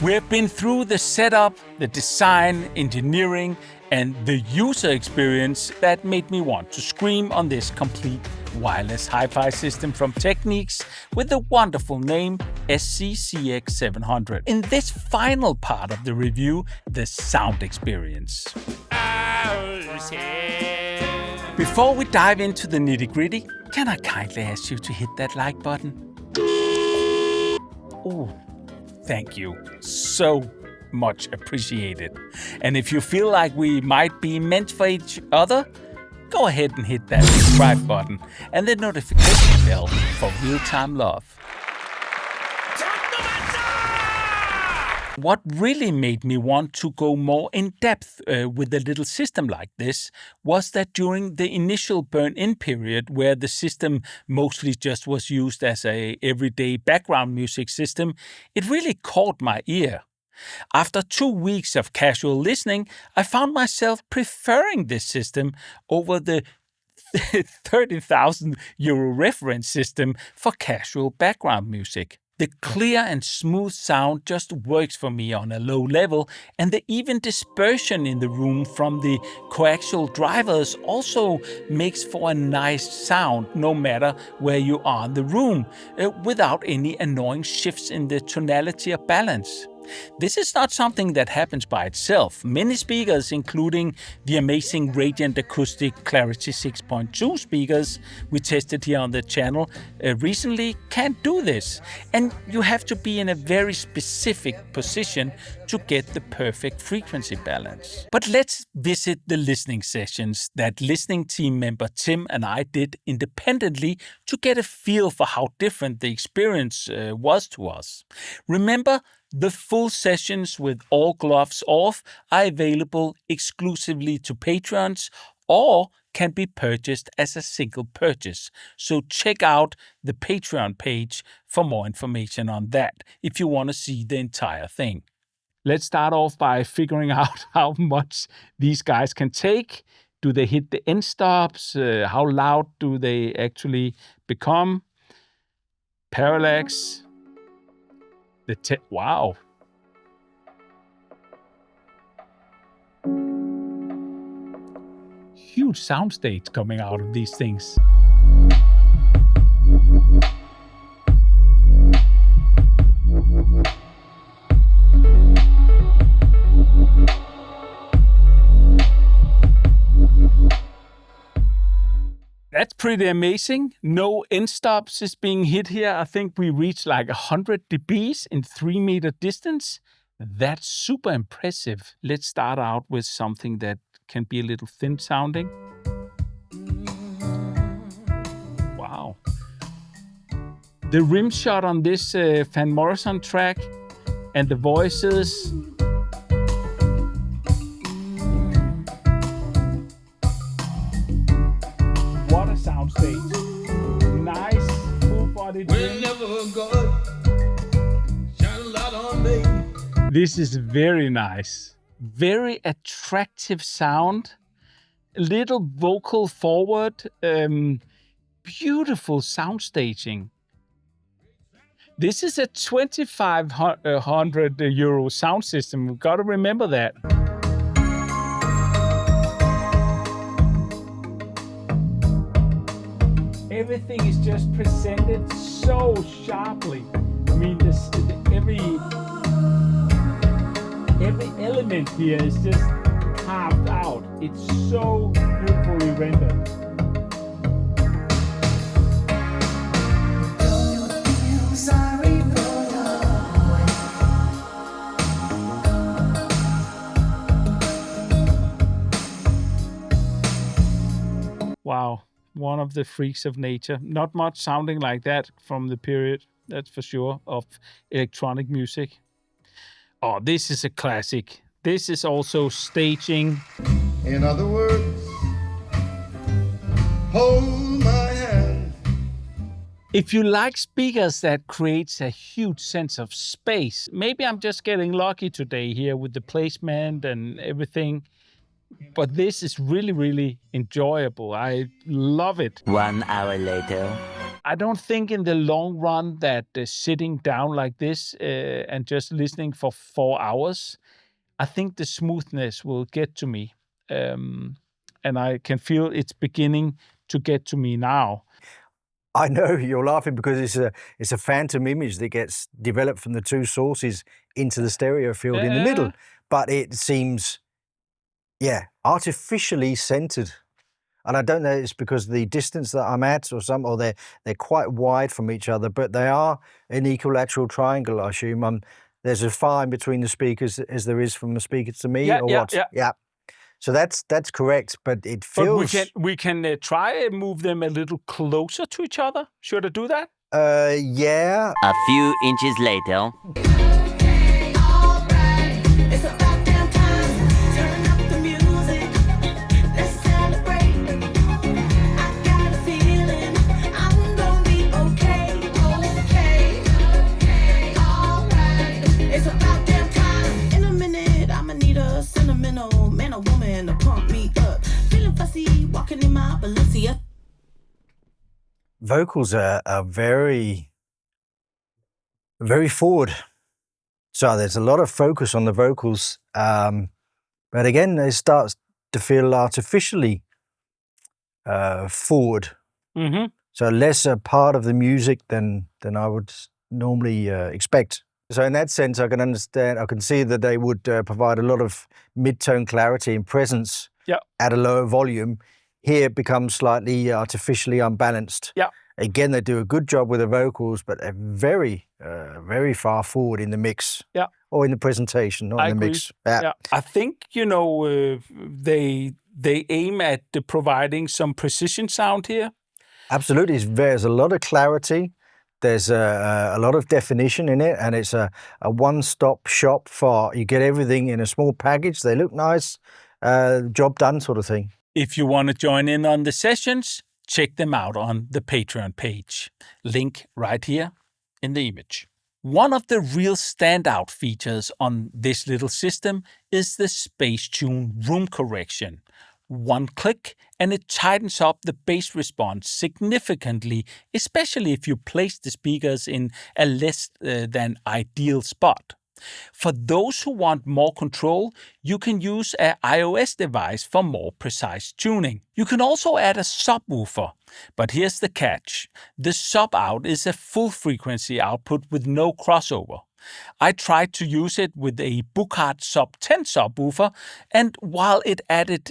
We have been through the setup, the design, engineering, and the user experience that made me want to scream on this complete wireless hi-fi system from Technics with the wonderful name SC-CX700. In this final part of the review, the sound experience. Before we dive into the nitty-gritty, can I kindly ask you to hit that like button? Oh, thank you. So much appreciated. And if you feel like we might be meant for each other, go ahead and hit that subscribe button and the notification bell for real-time love. What really made me want to go more in depth with a little system like this was that during the initial burn-in period, where the system mostly just was used as a everyday background music system, it really caught my ear. After 2 weeks of casual listening, I found myself preferring this system over the 30,000 euro reference system for casual background music. The clear and smooth sound just works for me on a low level, and the even dispersion in the room from the coaxial drivers also makes for a nice sound no matter where you are in the room, without any annoying shifts in the tonality or balance. This is not something that happens by itself. Many speakers, including the amazing Radiant Acoustic Clarity 6.2 speakers we tested here on the channel recently, can't do this. And you have to be in a very specific position to get the perfect frequency balance. But let's visit the listening sessions that listening team member Tim and I did independently to get a feel for how different the experience was to us. Remember, the full sessions with all gloves off are available exclusively to Patreons or can be purchased as a single purchase. So check out the Patreon page for more information on that if you want to see the entire thing. Let's start off by figuring out how much these guys can take. Do they hit the end stops? How loud do they actually become? Parallax. Wow. Huge soundstage coming out of these things. That's pretty amazing. No end stops is being hit here. I think we reached like 100 dBs in 3 meter distance. That's super impressive. Let's start out with something that can be a little thin sounding. Wow. The rim shot on this Van Morrison track and the voices. What a soundstage. Nice full-bodied rim. This is very nice. Very attractive sound. Little vocal forward. Beautiful sound staging. This is a 2,500 euro sound system. We've got to remember that. Everything is just presented so sharply. I mean, every element here is just carved out. It's so beautifully rendered. Wow. One of the freaks of nature. Not much sounding like that from the period, that's for sure, of electronic music. Oh, this is a classic. This is also staging. In other words, hold my hand. If you like speakers that creates a huge sense of space, maybe I'm just getting lucky today here with the placement and everything. But this is really, really enjoyable. I love it. 1 hour later. I don't think in the long run that sitting down like this and just listening for 4 hours, I think the smoothness will get to me. And I can feel it's beginning to get to me now. I know you're laughing because it's a phantom image that gets developed from the two sources into the stereo field in the middle, but it seems, artificially centered. And I don't know if it's because of the distance that I'm at or they're quite wide from each other, but they are an equilateral triangle, I assume. There's a far in between the speakers as there is from the speaker to me, what? Yeah. So that's correct, but it feels... But we can try and move them a little closer to each other. Should I do that? Yeah. A few inches later. Vocals are very, very forward. So there's a lot of focus on the vocals. But again, it starts to feel artificially forward. Mm-hmm. So less a part of the music than I would normally expect. So in that sense, I can see that they would provide a lot of mid-tone clarity and presence at a lower volume. Here it becomes slightly artificially unbalanced. Yeah. Again, they do a good job with the vocals, but they're very, very far forward in the mix. Yeah. Or in the presentation, not in the mix. Yeah. I think, they aim at providing some precision sound here. Absolutely. There's a lot of clarity. There's a lot of definition in it, and it's a one-stop shop for you get everything in a small package. They look nice, job done sort of thing. If you want to join in on the sessions, check them out on the Patreon page. Link right here in the image. One of the real standout features on this little system is the Spacetune room correction. One click and it tightens up the bass response significantly, especially if you place the speakers in a less than ideal spot. For those who want more control, you can use an iOS device for more precise tuning. You can also add a subwoofer, but here's the catch. The sub-out is a full frequency output with no crossover. I tried to use it with a Buchart Sub 10 subwoofer, and while it added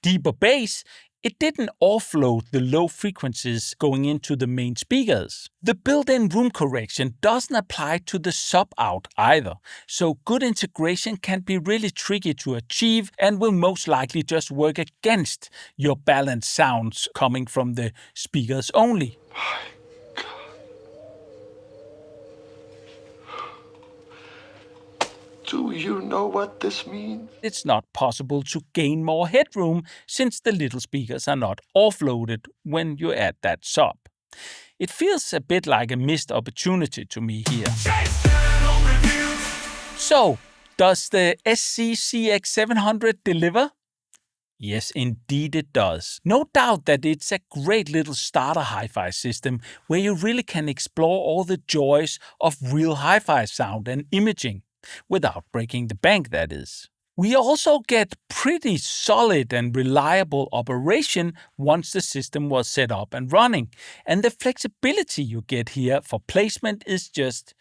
deeper bass, it didn't offload the low frequencies going into the main speakers. The built-in room correction doesn't apply to the sub-out either, so good integration can be really tricky to achieve and will most likely just work against your balanced sounds coming from the speakers only. Do you know what this means? It's not possible to gain more headroom since the little speakers are not offloaded when you add that sub. It feels a bit like a missed opportunity to me here. So, does the SC-CX700 deliver? Yes, indeed it does. No doubt that it's a great little starter hi-fi system where you really can explore all the joys of real hi-fi sound and imaging. Without breaking the bank, that is. We also get pretty solid and reliable operation once the system was set up and running, and the flexibility you get here for placement is just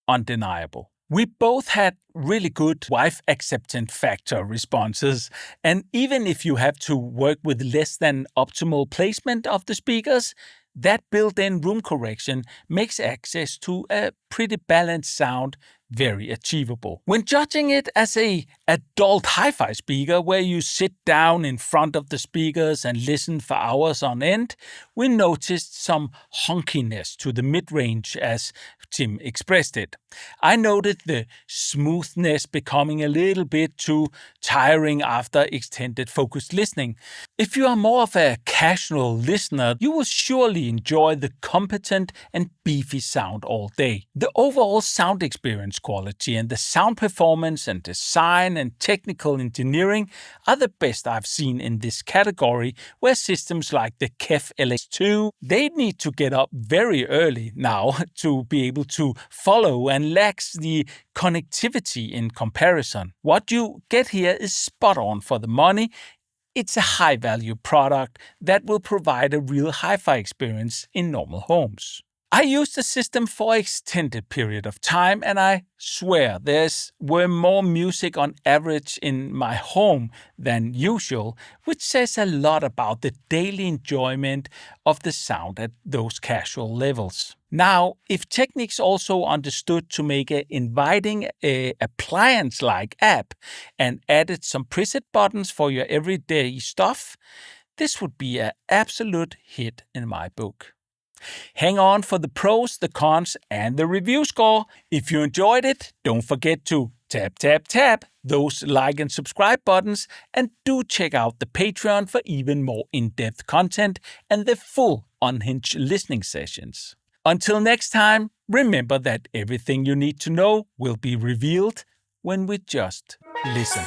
undeniable. We both had really good wife acceptance factor responses, and even if you have to work with less than optimal placement of the speakers, that built-in room correction makes access to a pretty balanced sound very achievable. When judging it as an adult hi-fi speaker where you sit down in front of the speakers and listen for hours on end, we noticed some honkiness to the mid-range as Tim expressed it. I noted the smoothness becoming a little bit too tiring after extended focused listening. If you are more of a casual listener, you will surely enjoy the competent and beefy sound all day. The overall sound experience quality and the sound performance and design and technical engineering are the best I've seen in this category, where systems like the KEF LX2, they need to get up very early now to be able to follow and lacks the connectivity in comparison. What you get here is spot on for the money. It's a high-value product that will provide a real hi-fi experience in normal homes. I used the system for an extended period of time, and I swear were more music on average in my home than usual, which says a lot about the daily enjoyment of the sound at those casual levels. Now, if Technics also understood to make an inviting appliance-like app and added some preset buttons for your everyday stuff, this would be an absolute hit in my book. Hang on for the pros, the cons, and the review score. If you enjoyed it, don't forget to tap those like and subscribe buttons, and do check out the Patreon for even more in-depth content and the full Unhinged listening sessions. Until next time, remember that everything you need to know will be revealed when we just listen.